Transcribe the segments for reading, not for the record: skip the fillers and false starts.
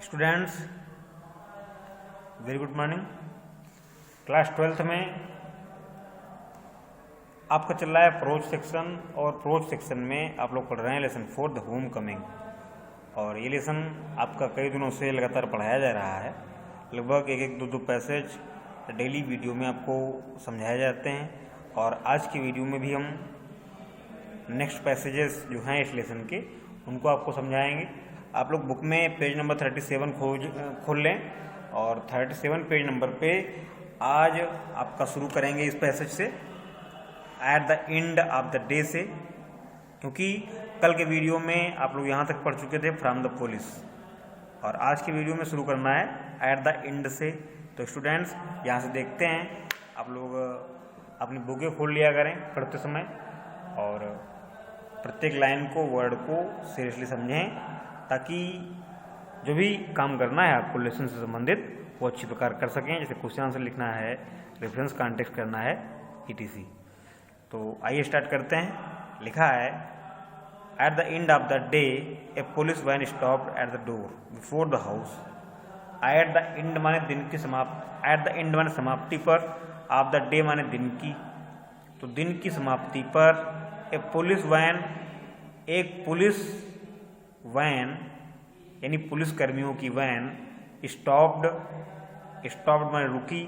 Students, very good morning. Class 12th में आपका चल रहा है प्रोज सेक्शन, और प्रोज सेक्शन में आप लोग पढ़ रहे हैं लेसन 4 द होम कमिंग। और ये लेसन आपका कई दिनों से लगातार पढ़ाया जा रहा है। लगभग एक दो पैसेज डेली वीडियो में आपको समझाए जाते हैं, और आज की वीडियो में भी हम नेक्स्ट पैसेजेस जो हैं इस लेसन के उनको आपको समझाएंगे। आप लोग बुक में पेज नंबर 37 खोल लें, और 37 पेज नंबर पे आज आपका शुरू करेंगे इस पैसेज से, eight the end of the day से, क्योंकि कल के वीडियो में आप लोग यहाँ तक पढ़ चुके थे फ्रॉम द पुलिस, और आज की वीडियो में शुरू करना है एट द एंड से। तो स्टूडेंट्स यहाँ से देखते हैं, आप लोग अपनी बुकें खोल लिया करें पढ़ते समय, और प्रत्येक लाइन को, वर्ड को सीरियसली समझें, ताकि जो भी काम करना है आपको लेसन से संबंधित वो अच्छी प्रकार कर सकें। जैसे क्वेश्चन आंसर लिखना है, रेफरेंस कॉन्टेक्स्ट करना है, etc। तो आइए स्टार्ट करते हैं। लिखा है at the end of the day a police van stopped at the door before the house. At the end माने दिन की समाप्ति, एट द एंड माने समाप्ति पर, ऑफ द डे माने दिन की, तो दिन की समाप्ति पर ए पुलिस वैन, एक पुलिस वैन यानी पुलिस कर्मियों की वैन, स्टॉप्ड माने रुकी,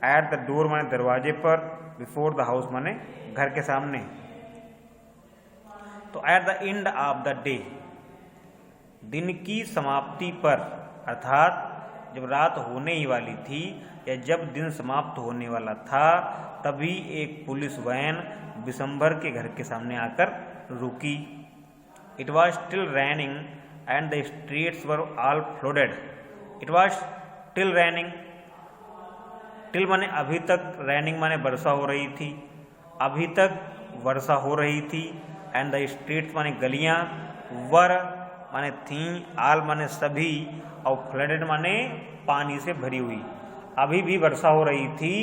एट द डोर माने दरवाजे पर, बिफोर द हाउस माने घर के सामने। तो eight the end of the day, दिन की समाप्ति पर, अर्थात जब रात होने ही वाली थी या जब दिन समाप्त होने वाला था, तभी एक पुलिस वैन बिशंबर के घर के सामने आकर रुकी। It was still raining and the streets were all flooded. It was still raining. Till माने अभी तक, raining माने वर्षा हो रही थी, अभी तक वर्षा हो रही थी, and the streets माने गलियां, were माने थी, all माने सभी, और flooded माने पानी से भरी हुई। अभी भी वर्षा हो रही थी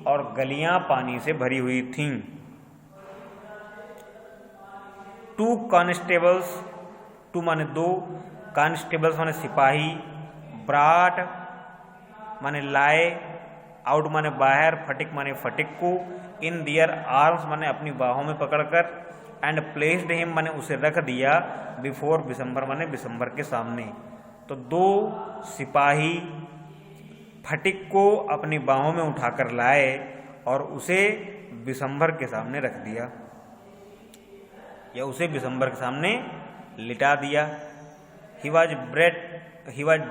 और गलियां पानी से भरी हुई थीं। टू कॉन्स्टेबल्स, टू माने दो, कॉन्स्टेबल्स माने सिपाही, ब्राट माने लाए, आउट माने बाहर, फटिक माने फटिक को, इन दियर आर्म्स माने अपनी बाहों में पकड़कर, एंड प्लेस्ड हिम माने उसे रख दिया, बिफोर बिशंबर माने बिशंबर के सामने। तो दो सिपाही फटिक को अपनी बाहों में उठाकर लाए और उसे बिशंबर के सामने रख दिया, या उसे बिशंबर के सामने लिटा दिया। He was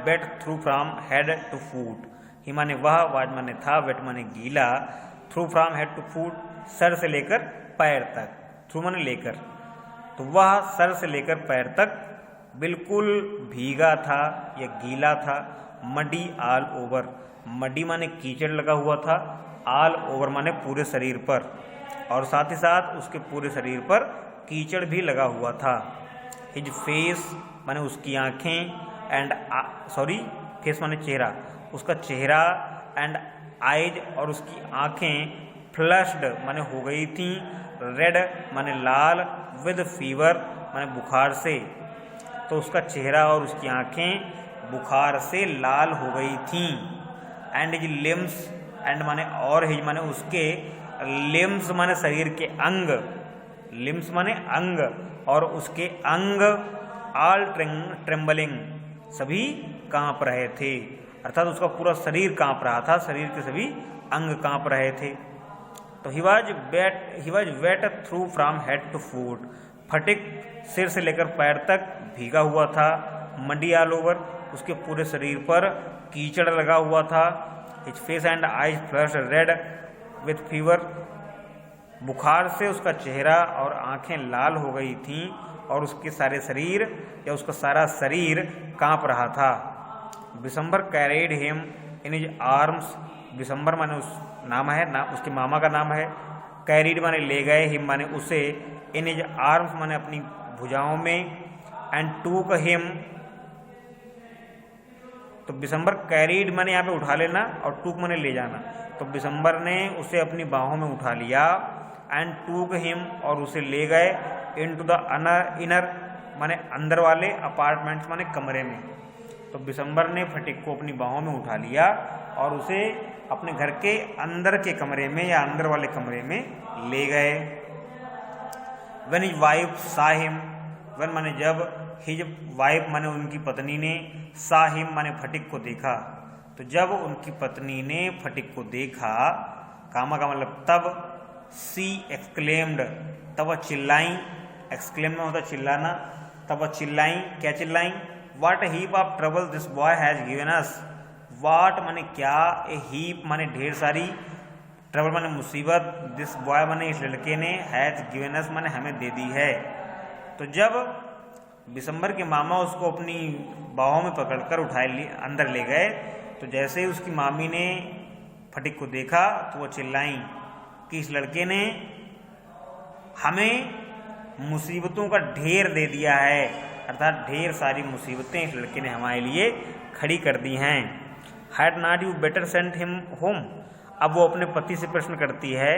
wet through from head to foot. He माने वह, वाज माने था, वेट माने गीला, through from head to foot सर से लेकर पैर तक, थ्रू माने लेकर, तो वह सर से लेकर पैर तक बिल्कुल भीगा था या गीला था। मडी ऑल ओवर, मडी माने कीचड़ लगा हुआ था, ऑल ओवर माने पूरे शरीर पर, और साथ ही साथ उसके पूरे शरीर पर कीचड़ भी लगा हुआ था। हिज फेस माने उसकी आंखें, एंड फेस माने चेहरा, उसका चेहरा, एंड आइज और उसकी आंखें, फ्लश्ड माने हो गई थी, रेड माने लाल, विद फीवर माने बुखार से, तो उसका चेहरा और उसकी आंखें बुखार से लाल हो गई थीं। एंड हिज लिम्स, एंड माने और, हिज माने उसके, लिम्स माने शरीर के अंग, लिम्स माने अंग, और उसके अंग, ऑल ट्रेम्बलिंग सभी कांप रहे थे, अर्थात उसका पूरा शरीर कांप रहा था, शरीर के सभी अंग कांप रहे थे। तो he was wet through from head to foot, Phatik सिर से लेकर पैर तक भीगा हुआ था। मडी ऑल ओवर, उसके पूरे शरीर पर कीचड़ लगा हुआ था। His face and eyes flushed red with fever, बुखार से उसका चेहरा और आंखें लाल हो गई थीं, और उसके सारे शरीर या उसका सारा शरीर कांप रहा था। Bishambar carried him in his arms, Bishambar माने उस नाम है, उसके मामा का नाम है, कैरीड माने ले गए, हिम माने उसे, इन हिज आर्म्स माने अपनी भुजाओं में, एंड टूक हिम, तो बिशंबर कैरीड माने यहाँ पे उठा लेना, और टूक माने ले जाना, तो बिशंबर ने उसे अपनी बाहों में उठा लिया, एंड टूक हिम और उसे ले गए, इनटू द इनर माने अंदर वाले, अपार्टमेंट्स माने कमरे में, तो बिशंबर ने फटिक को अपनी बाहों में उठा लिया और उसे अपने घर के अंदर के कमरे में या अंदर वाले कमरे में ले गए। When his wife saw him, when माने जब his wife माने उनकी पत्नी ने, saw him माने फटिक को देखा, तो जब उनकी पत्नी ने फटिक को देखा, कामा का मतलब तब, she exclaimed, तब वह चिल्लाई, exclaim में होता चिल्लाना, तब वह चिल्लाई, क्या चिल्लाई? What a heap of trouble this boy has given us. What माने क्या, a heap माने ढेर सारी, ट्रबल माने मुसीबत, दिस बॉय माने इस लड़के ने, हैज गिवन अस माने हमें दे दी है। तो जब बिशंबर के मामा उसको अपनी बाहों में पकड़कर उठाए अंदर ले गए, तो जैसे ही उसकी मामी ने फटिक को देखा तो वो चिल्लाई कि इस लड़के ने हमें मुसीबतों का ढेर दे दिया है, अर्थात ढेर सारी मुसीबतें इस लड़के ने हमारे लिए खड़ी कर दी हैं। Had not you better send him home, अब वो अपने पति से प्रश्न करती है,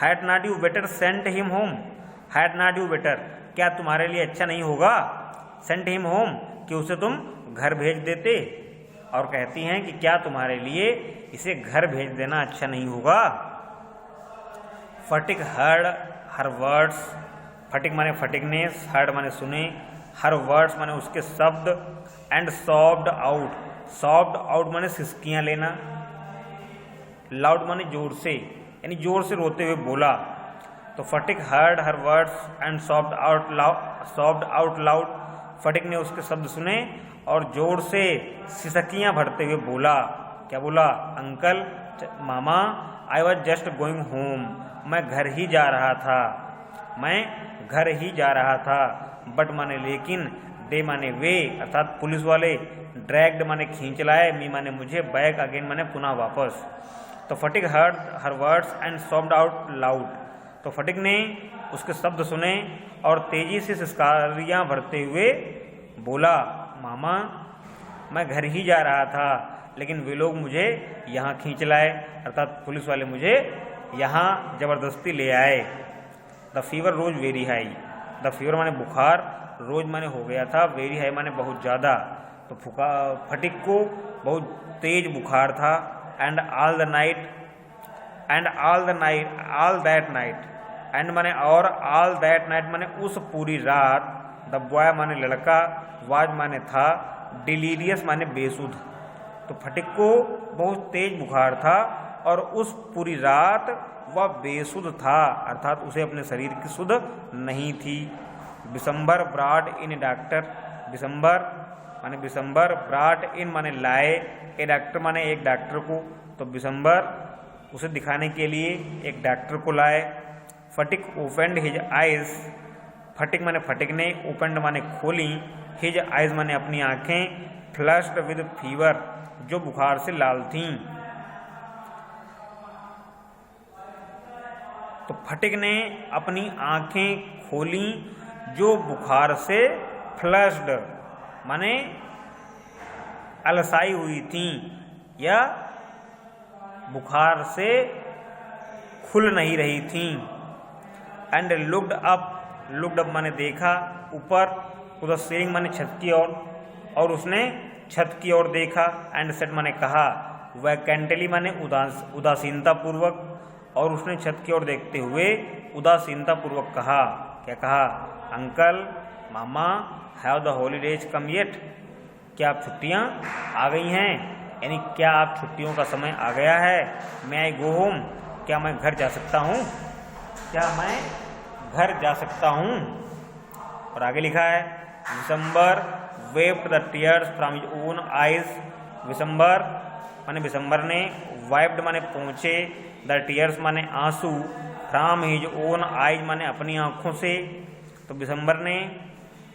had not you better send him home, had not you better, क्या तुम्हारे लिए अच्छा नहीं होगा, सेंड हिम होम, कि उसे तुम घर भेज देते। और कहती हैं कि क्या तुम्हारे लिए इसे घर भेज देना अच्छा नहीं होगा। फटिक हर्ड हर वर्ड्स, फटिक माने फटिकनेस, हर्ड माने सुने, हर वर्ड्स माने उसके शब्द, एंड सॉफ्ड आउट, सॉफ्ड आउट माने सिसकियां लेना, लाउड माने जोर से, यानी जोर से रोते हुए बोला। तो Phatik heard her words and soft out loud, Phatik ने उसके शब्द सुने और जोर से सिसकियां भरते हुए बोला। क्या बोला? Uncle, mama, I was just going home, मैं घर ही जा रहा था, मैं घर ही जा रहा था। बट माने लेकिन, दे माने वे, अर्थात पुलिस वाले, ड्रैग्ड माने खींच लाए, मी माने मुझे, बैक अगेन माने पुनः वापस। तो Phatik heard her words and soft out loud, तो फटिक ने उसके शब्द सुने और तेजी से सिसकारियां भरते हुए बोला, मामा, मैं घर ही जा रहा था, लेकिन वे लोग मुझे यहाँ खींच लाए, अर्थात पुलिस वाले मुझे यहाँ जबरदस्ती ले आए। The fever rose very high, the fever माने बुखार, रोज माने हो गया था, वेरी हाई माने बहुत ज़्यादा। तो फटिक को बहुत तेज बुखार था। And all the night, and all that night, and माने और, ऑल दैट नाइट माने उस पूरी रात, द बॉय माने लड़का, वाज माने था, डिलीरियस माने बेसुध। तो फटिक को बहुत तेज बुखार था और उस पूरी रात वह बेसुध था, अर्थात उसे अपने शरीर की सुध नहीं थी। Bishambar brought in doctor, Bishambar brought in माने लाए, ए डॉक्टर माने एक डॉक्टर को, तो बिशंबर उसे दिखाने के लिए एक डॉक्टर को लाए। फटिक ओपनड हिज आइज, फटिक माने फटिक ने, ओपनड माने खोली, हिज आइज माने अपनी आंखें, फ्लश्ड विद फीवर, जो बुखार से लाल थीं। तो फटिक ने अपनी आंखें खोली जो बुखार से, फ्लश्ड माने अलसाई हुई थीं या बुखार से खुल नहीं रही थीं। एंड लुक्ड अप माने देखा, ऊपर, उधर सीलिंग माने छत की ओर, और उसने छत की ओर देखा। एंड सेड माने कहा, वैकेंटली माने उदासीनता पूर्वक, और उसने छत की ओर देखते हुए उदासीनता पूर्वक कहा। क्या कहा? Uncle, mama, have the holidays come yet, क्या आप छुट्टियाँ आ गई हैं, यानी क्या आप छुट्टियों का समय आ गया है। मैं आई गो होम, क्या मैं घर जा सकता हूँ, क्या मैं घर जा सकता हूँ। और आगे लिखा है, Bishambar vaped the tears from his own eyes, Bishambar ने, वाइप्ड माने पहुँचे, द टीयर्स माने आंसू, फ्रॉम हिज ओन आइज माने अपनी आंखों से। तो बिशंबर ने,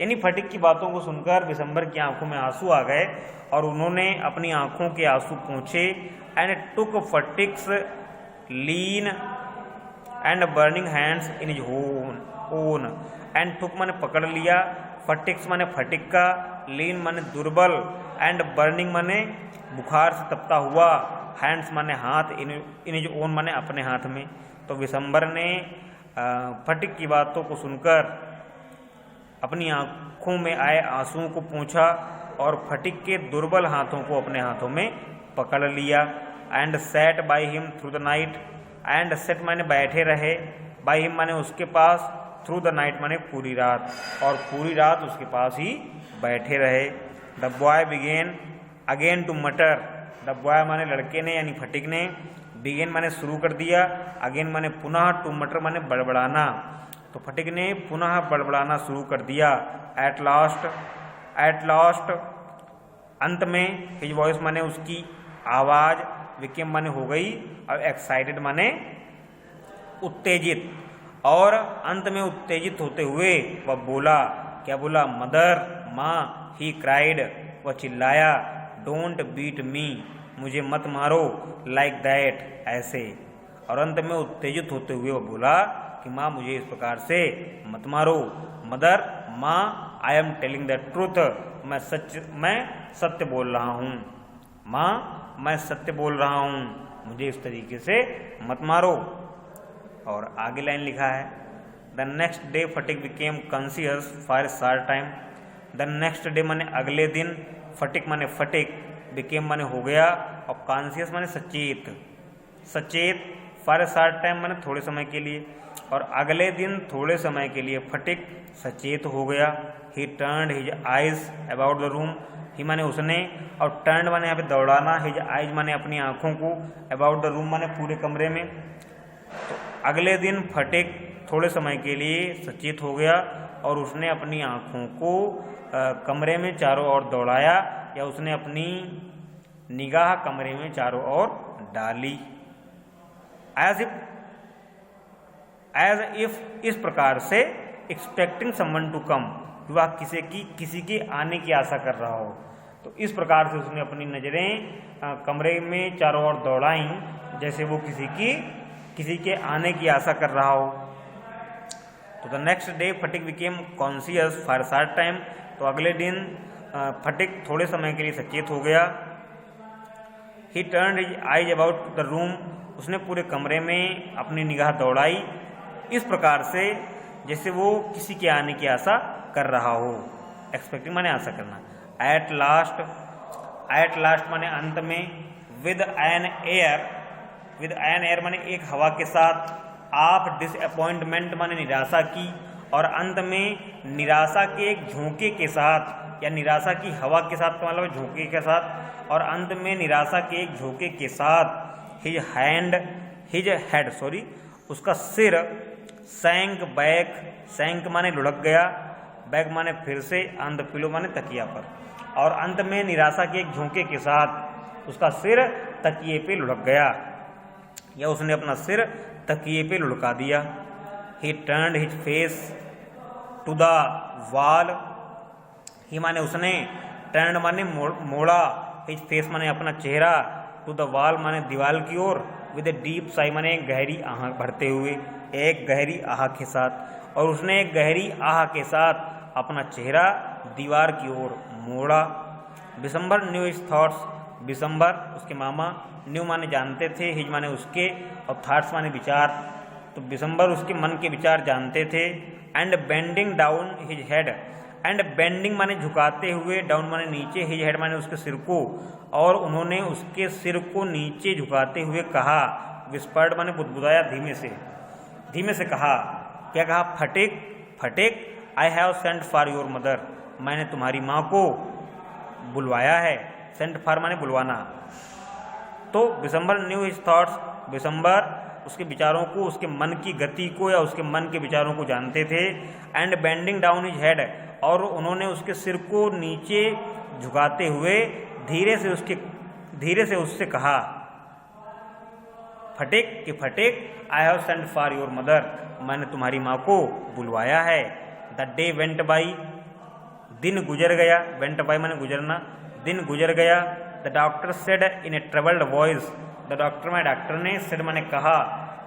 यानी फटिक की बातों को सुनकर बिशंबर की आंखों में आंसू आ गए और उन्होंने अपनी आंखों के आंसू पोंछे। And took Phatik's lean and burning hands in his own, and took माने पकड़ लिया, फटिक्स माने फटिक का, लीन माने दुर्बल, एंड बर्निंग माने बुखार से तपता हुआ, हैंड्स माने हाथ, इन हिज ओन माने अपने हाथ में। तो बिशंबर ने फटिक की बातों को सुनकर अपनी आंखों में आए आंसुओं को पोंछा और फटिक के दुर्बल हाथों को अपने हाथों में पकड़ लिया। And set by him through the night, and set माने बैठे रहे, बाई हिम माने उसके पास, थ्रू द नाइट माने पूरी रात, और पूरी रात उसके पास ही बैठे रहे। The boy began again to mutter, the boy माने लड़के ने यानी फटिक ने, बिगेन माने शुरू कर दिया, अगेन माने पुनः, टू मटर माने बड़बड़ाना, तो फटिक ने पुनः बड़बड़ाना शुरू कर दिया। एट लास्ट अंत में, हिज वॉइस माने उसकी आवाज, विकेम माने हो गई, और एक्साइटेड माने उत्तेजित, और अंत में उत्तेजित होते हुए वह बोला, क्या बोला, मदर, माँ, ही क्राइड, वह चिल्लाया, डोंट बीट मी, मुझे मत मारो, लाइक दैट, ऐसे, और अंत में उत्तेजित होते हुए वह बोला कि माँ मुझे इस प्रकार से मत मारो, मदर, माँ, I am telling the truth, मैं सत्य बोल रहा हूँ, माँ मैं सत्य बोल रहा हूँ, मुझे इस तरीके से मत मारो। और आगे लाइन लिखा है, the next day Phatik became conscious for short time, the next day माने अगले दिन, फटिक माने फटिक, बिकेम माने हो गया, और कॉन्शियस माने सचेत, फॉर शॉर्ट टाइम माने थोड़े समय के लिए, और अगले दिन थोड़े समय के लिए फटिक सचेत हो गया। He turned his eyes about the room, he माने उसने, और टर्न्ड माने यहाँ पे दौड़ाना, हिज आइज माने अपनी आंखों को, अबाउट द रूम माने पूरे कमरे में। तो अगले दिन फटिक थोड़े समय के लिए सचेत हो गया, और उसने अपनी आंखों को कमरे में चारों ओर दौड़ाया, या उसने अपनी निगाह कमरे में चारों ओर डाली। एज इफ इस प्रकार से, एक्सपेक्टिंग समवन टू कम, वह किसी के आने की आशा कर रहा हो, तो इस प्रकार से उसने अपनी नज़रें कमरे में चारों ओर दौड़ाई, जैसे वो किसी के आने की आशा कर रहा हो। तो the next day Phatik became conscious for short time, तो अगले दिन फटिक थोड़े समय के लिए सचेत हो गया। He turned his eyes about the room, उसने पूरे कमरे में अपनी निगाह दौड़ाई, इस प्रकार से जैसे वो किसी के आने की आशा कर रहा हो। एक्सपेक्टिंग माने आशा करना। एट लास्ट माने अंत में, विद एन एयर माने एक हवा के साथ, ऑफ डिसअपॉइंटमेंट माने निराशा की, और अंत में निराशा के एक झोंके के साथ, या निराशा की हवा के साथ का मतलब झोंके के साथ, और अंत में निराशा के एक झोंके के साथ, हिज हेड उसका सिर, सैंक माने लुढ़क गया, बैक माने फिर से, ऑन द पिलो माने तकिया पर, और अंत में निराशा के एक झोंके के साथ उसका सिर तकिए पे लुढ़क गया, या उसने अपना सिर तकिए पे लुढ़का दिया। He turned his face to the wall, he माने उसने, टर्न्ड माने मोड़ा, हिज फेस माने अपना चेहरा, टू द वॉल माने दीवार की ओर, विद ए डीप साई माने गहरी आह भरते हुए, एक गहरी आह के साथ, और उसने एक गहरी आह के साथ अपना चेहरा दीवार की ओर मोड़ा। बिसम्बर न्यू हिज थॉट्स, बिसम्बर उसके मामा, न्यू माने जानते थे, हिज माने उसके, और थॉट्स माने विचार, तो बिसम्बर उसके मन के विचार जानते थे। And bending down his head, and bending माने झुकाते हुए, डाउन माने नीचे, हिज हेड माने उसके सिर को, और उन्होंने उसके सिर को नीचे झुकाते हुए कहा, विस्पर्ड माने बुदबुदाया, धीमे से कहा, क्या कहा, Phatik, I have sent for your mother, मैंने तुम्हारी माँ को बुलवाया है, सेंट फॉर माने बुलवाना। तो बिसम्बर न्यू हिज थॉट्स, बिसम्बर उसके विचारों को, उसके मन की गति को, या उसके मन के विचारों को जानते थे। And bending down his head, और उन्होंने उसके सिर को नीचे झुकाते हुए धीरे से उससे कहा, Phatik, I have sent for your mother, मैंने तुम्हारी माँ को बुलवाया है। द डे वेंट बाई, दिन गुजर गया, वेंट बाई माने गुजरना, दिन गुजर गया। The doctor said in A troubled voice, the doctor ने, सेड माने कहा,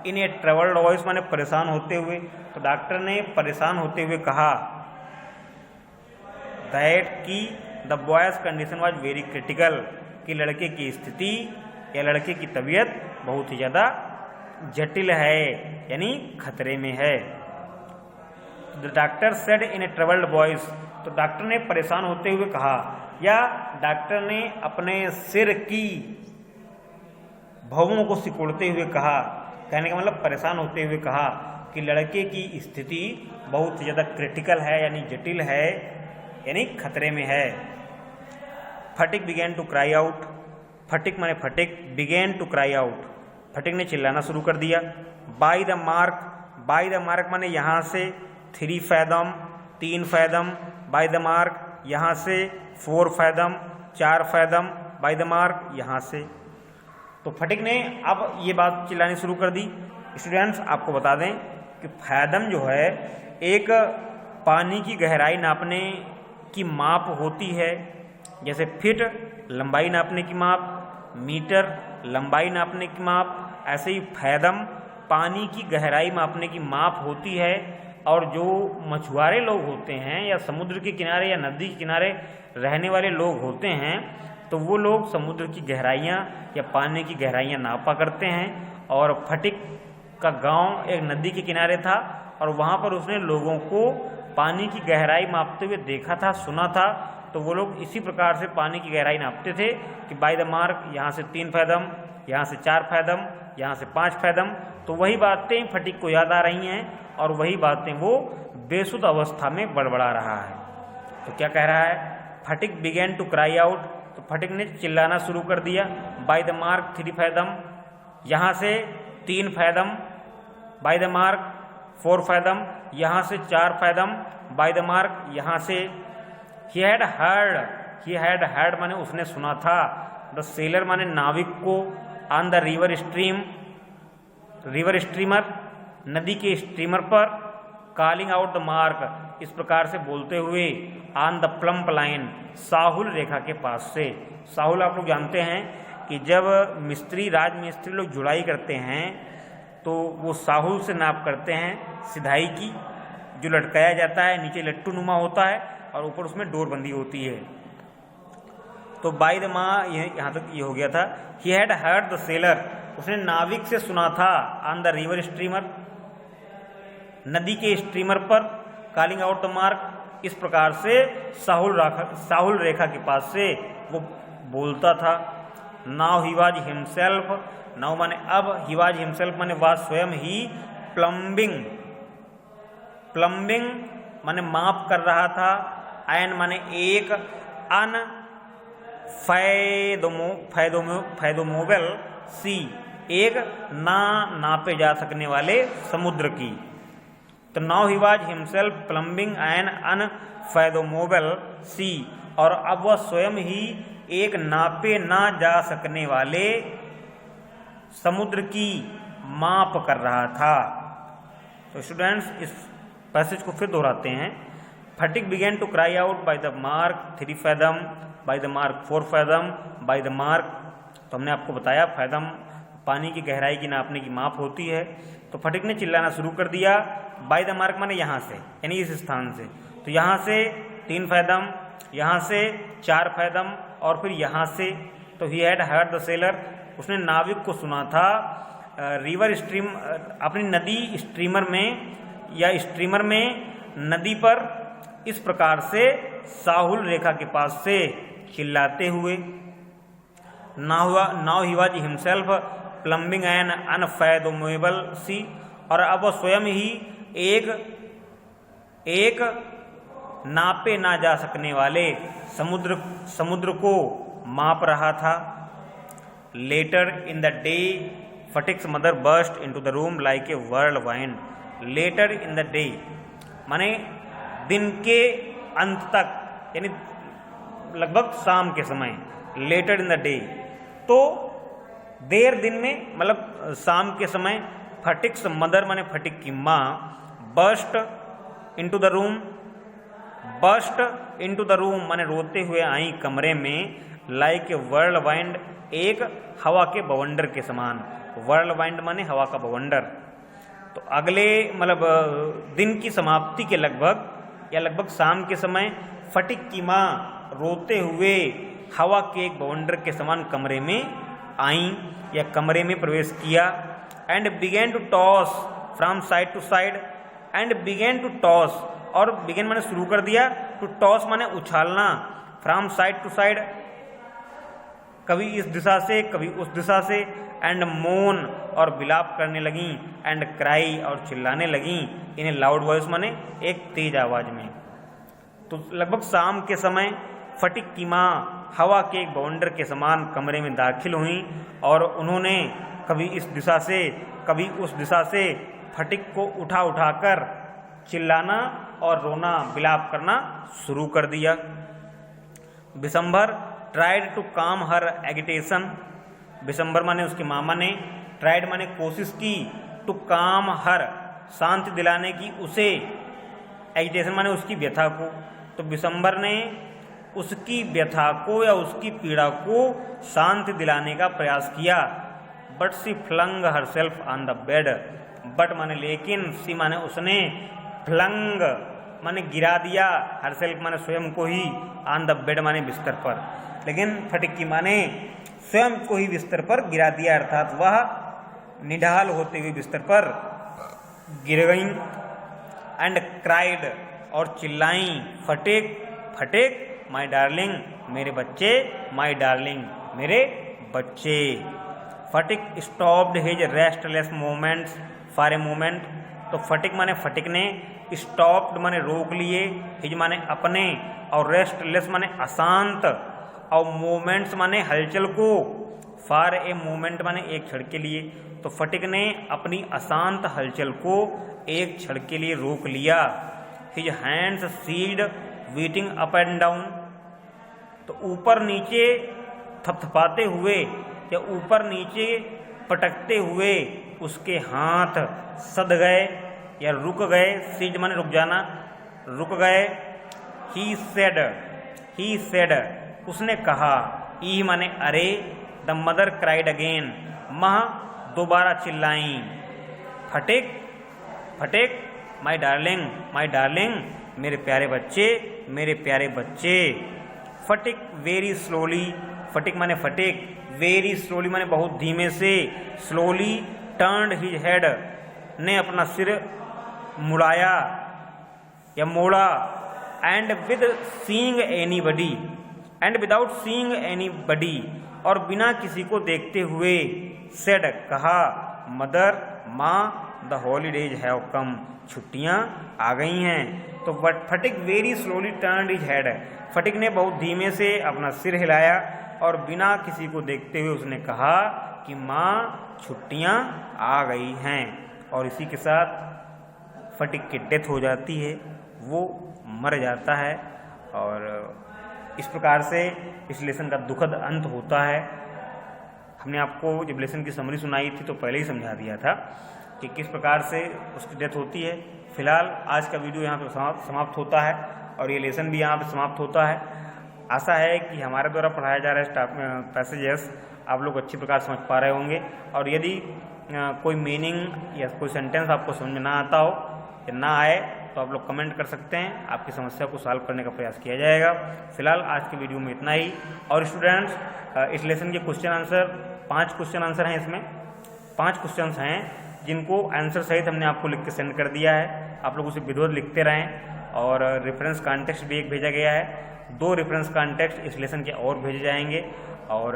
इन ए ट्रबल्ड वॉइस माने परेशान होते हुए, तो डॉक्टर ने परेशान होते हुए कहा, दैट की the boys condition was very critical, कि लड़के की स्थिति या लड़के की तबीयत बहुत ही ज़्यादा जटिल है, यानी खतरे में है। The doctor said in A troubled voice, तो डॉक्टर ने परेशान होते हुए कहा, या डॉक्टर ने अपने सिर की भौहों को सिकुड़ते हुए कहा, कहने का मतलब परेशान होते हुए कहा कि लड़के की स्थिति बहुत ज़्यादा क्रिटिकल है, यानी जटिल है, यानी खतरे में है। फटिक बिगेन टू क्राई आउट, फटिक माने फटिक, बिगेन टू क्राई आउट, फटिक ने चिल्लाना शुरू कर दिया। Bye the mark, bye the mark माने यहाँ से 3 fathom 3 fathom, by the mark यहाँ से 4 fathom 4 fathom, by the mark यहाँ से। तो फटिक ने अब ये बात चिल्लानी शुरू कर दी। स्टूडेंट्स आपको बता दें कि फैदम जो है एक पानी की गहराई नापने की माप होती है, जैसे फिट लंबाई नापने की माप, मीटर लंबाई नापने की माप, ऐसे ही फैदम पानी की गहराई मापने की माप होती है। और जो मछुआरे लोग होते हैं या समुद्र के किनारे या नदी के किनारे रहने वाले लोग होते हैं, तो वो लोग समुद्र की गहराइयाँ या पानी की गहराइयाँ नापा करते हैं। और फटिक का गांव एक नदी के किनारे था और वहाँ पर उसने लोगों को पानी की गहराई मापते हुए देखा था, सुना था। तो वो लोग इसी प्रकार से पानी की गहराई नापते थे कि बाय द मार्क यहाँ से 3 फैदम, यहाँ से 4 फैदम, यहाँ से 5 फैदम। तो वही बातें फटिक को याद आ रही हैं और वही बातें वो बेसुध अवस्था में बड़बड़ा रहा है। तो क्या कह रहा है, फटिक बिगेन टू क्राई आउट, तो फटिक ने चिल्लाना शुरू कर दिया। बाय द मार्क 3 फैदम, यहाँ से 3 fathom, by the mark 4 fathom, यहाँ से 4 फैदम, बाय द मार्क यहाँ से। ही हैड हर्ड माने उसने सुना था, द सेलर माने नाविक को, on the river stream, river streamer नदी के स्ट्रीमर पर, कॉलिंग आउट द मार्क इस प्रकार से बोलते हुए, ऑन द प्लम्प लाइन साहुल रेखा के पास से। साहुल आप लोग जानते हैं कि जब मिस्त्री राजमिस्त्री लोग जुड़ाई करते हैं तो वो साहुल से नाप करते हैं सिधाई की, जो लटकाया जाता है, नीचे लट्टू नुमा होता है और ऊपर उसमें डोर बंदी होती है। तो बाय द माँ यहाँ तक ये हो गया था। He had heard the seller, उसने नाविक से सुना था, ऑन द रिवर स्ट्रीमर नदी के स्ट्रीमर पर, कॉलिंग आउट द मार्क इस प्रकार से साहुल रेखा के पास से वो बोलता था। Now he was himself, now माने अब, ही वाज हिमसेल्फ माने वह स्वयं ही, प्लम्बिंग माने माप कर रहा था, एन माने एक, अन फैदोमोबल सी एक ना नापे जा सकने वाले समुद्र की। तो now he was himself plumbing an unfathomable sea, और अब वह स्वयं ही एक नापे ना जा सकने वाले समुद्र की माप कर रहा था। तो स्टूडेंट्स इस पैसेज को फिर दोहराते हैं। Phatik began to cry out by the mark 3 fathom, by the mark 4 fathom, by the mark, तो हमने आपको बताया फैदम पानी की गहराई की नापने की माप होती है। तो फटिक ने चिल्लाना शुरू कर दिया। बाय द मार्क माने यहाँ से, यानी इस स्थान से, तो यहाँ से 3 फैदम, यहाँ से 4 फैदम और फिर यहाँ से। तो he had heard the seller, उसने नाविक को सुना था, रिवर स्ट्रीम अपनी नदी स्ट्रीमर में या स्ट्रीमर में नदी पर इस प्रकार से साहुल रेखा के पास से चिल्लाते हुए। Now he was himself plumbing an unfathomable sea, और अब वह स्वयं ही एक नापे ना जा सकने वाले समुद्र को माप रहा था। Later in the day Phatik's mother burst into the room like a whirlwind. Later in the day माने दिन के अंत तक, यानी लगभग शाम के समय। लेटर इन द डे तो देर दिन में, मतलब शाम के समय। फटिक्स मदर माने फटिक की माँ, burst into the room, burst into the room माने रोते हुए आई कमरे में, लाइक ए व्हर्लवाइंड एक हवा के बवंडर के समान। व्हर्लवाइंड माने हवा का बवंडर। तो अगले मतलब दिन की समाप्ति के लगभग शाम के समय फटिक की माँ रोते हुए हवा के एक बवंडर के समान कमरे में आई या कमरे में प्रवेश किया। And began to toss from side to side, and began to toss, और बिगेन माने शुरू कर दिया, टू टॉस माने उछालना, फ्रॉम साइड टू साइड, कभी इस दिशा से कभी उस दिशा से, एंड मोन और विलाप करने लगीं, एंड क्राई और चिल्लाने लगीं, इन्हें लाउड वॉइस माने एक तेज आवाज में। तो लगभग शाम के समय फटिक की माँ हवा के एक बवंडर के समान कमरे में दाखिल हुई और उन्होंने कभी इस दिशा से कभी उस दिशा से फटिक को उठा उठाकर चिल्लाना और रोना विलाप करना शुरू कर दिया। बिशंबर ट्राइड टू काम हर एगिटेशन, बिशंबर माने उसके मामा ने, ट्राइड माने कोशिश की, टू काम हर शांति दिलाने की उसे, एजिटेशन माने उसकी व्यथा को। तो बिशंबर ने उसकी व्यथा को या उसकी पीड़ा को शांति दिलाने का प्रयास किया। But she flung herself on the bed, but माने लेकिन, सी माने उसने, फ्लंग माने गिरा दिया, हर सेल्फ माने स्वयं को ही, ऑन द बेड माने बिस्तर पर, लेकिन फटिक की माने स्वयं को ही बिस्तर पर गिरा दिया, अर्थात वह निढाल होते हुए बिस्तर पर गिर गईं। एंड क्राइड और चिल्लाई, फटिक फटिक माई डार्लिंग, मेरे बच्चे, माई डार्लिंग मेरे बच्चे। Phatik stopped his restless moments for a moment, तो फटिक माने फटिक ने, स्टॉप्ड माने रोक लिए, हिज माने अपने, और रेस्टलेस माने अशांत, और मोमेंट्स माने हलचल को, फॉर ए मोमेंट माने एक क्षण के लिए। तो फटिक ने अपनी अशांत हलचल को एक क्षण के लिए रोक लिया। His hands sealed beating up and down, तो ऊपर नीचे थपथपाते हुए या ऊपर नीचे पटकते हुए उसके हाथ सद गए या रुक गए, सील्ड माने रुक जाना, रुक गए। ही सेड उसने कहा, ई माने अरे, द मदर क्राइड अगेन, माँ दोबारा चिल्लाई, फटिक फटिक माई डार्लिंग मेरे प्यारे बच्चे, मेरे प्यारे बच्चे। फटिक वेरी स्लोली, फटिक माने फटिक, वेरी स्लोली माने बहुत धीमे से, स्लोली टर्न्ड हिज हेड, ने अपना सिर मुड़ाया या मोड़ा, and with seeing anybody, and without seeing anybody, और बिना किसी को देखते हुए, सेड कहा, मदर माँ, द हॉलीडेज हैव कम, छुट्टियाँ आ गई हैं। तो Phatik very slowly turned his head, Phatik ने बहुत धीमे से अपना सिर हिलाया और बिना किसी को देखते हुए उसने कहा कि माँ छुट्टियाँ आ गई हैं। और इसी के साथ फटिक की डेथ हो जाती है, वो मर जाता है। और इस प्रकार से इस लेसन का दुखद अंत होता है। हमने आपको जब लेसन की समरी सुनाई थी तो पहले ही समझा दिया था कि किस प्रकार से उसकी डेथ होती है। फिलहाल आज का वीडियो यहाँ पे समाप्त होता है और ये लेसन भी यहाँ पे समाप्त होता है। आशा है कि हमारे द्वारा पढ़ाया जा रहा है पैसेजेस आप लोग अच्छी प्रकार समझ पा रहे होंगे। और यदि कोई मीनिंग या कोई सेंटेंस आपको समझ में ना आता हो या ना आए तो आप लोग कमेंट कर सकते हैं, आपकी समस्या को सॉल्व करने का प्रयास किया जाएगा। फिलहाल आज के वीडियो में इतना ही। और स्टूडेंट्स, इस लेसन के क्वेश्चन आंसर 5 क्वेश्चन आंसर हैं, इसमें 5 क्वेश्चंस हैं जिनको आंसर सहित हमने आपको लिख के सेंड कर दिया है। आप लोग उसे विधिवत लिखते रहें। और रेफरेंस कॉन्टेक्स्ट भी एक भेजा गया है, 2 रेफरेंस कॉन्टेक्स्ट इस लेसन के और भेजे जाएंगे। और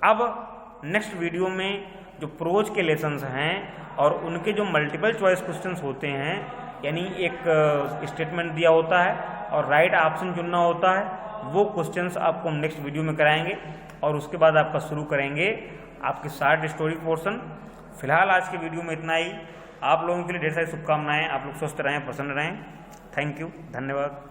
अब नेक्स्ट वीडियो में जो प्रोज के लेसन्स हैं और उनके जो मल्टीपल चॉइस क्वेश्चंस होते हैं, यानी एक स्टेटमेंट दिया होता है और राइट ऑप्शन चुनना होता है, वो क्वेश्चंस आपको हम नेक्स्ट वीडियो में कराएंगे। और उसके बाद आपका शुरू करेंगे आपके शॉर्ट स्टोरी पोर्शन। फिलहाल आज के वीडियो में इतना ही। आप लोगों के लिए ढेर सारी शुभकामनाएं। आप लोग स्वस्थ रहें, प्रसन्न रहें। थैंक यू, धन्यवाद।